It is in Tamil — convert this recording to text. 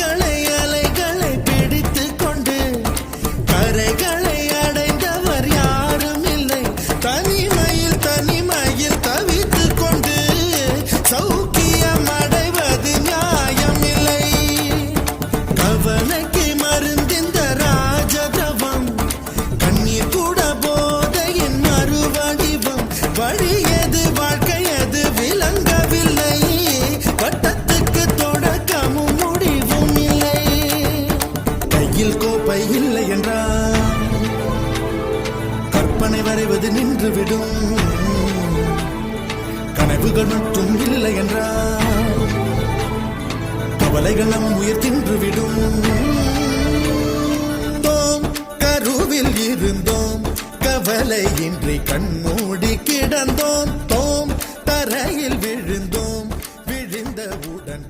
அலைகளை அலைகளை பிடித்து கொண்டு கரைகளை அடைந்தவர் யாரும் இல்லை. தனிமையில் தனிமையில் தவித்து கொண்டு சௌக்கியம் அடைவது நியாயமில்லை. கவலைக்கு மருந்திந்த ராஜதவம் கண்ணீர் கூட போதையின் மறுவடிவம். வழியது வாழ்க்கையது விளங்கவில்லை. வட்டத்துக்கு தொடக்கமும் முடிவும் இல்லை. கையில் கோப்பை இல்லை என்றால் கற்பனை வரைவது நின்றுவிடும். கனவுகள் மட்டும் இல்லை என்றால் கவலைகள் நம் உயிர் தின்றுவிடும். தோம் கருவில் இருந்தோம் கவலையின்றி கண்மூடி கிடந்தோம். தோம் தரையில் விழுந்தோம் விழுந்தவுடன்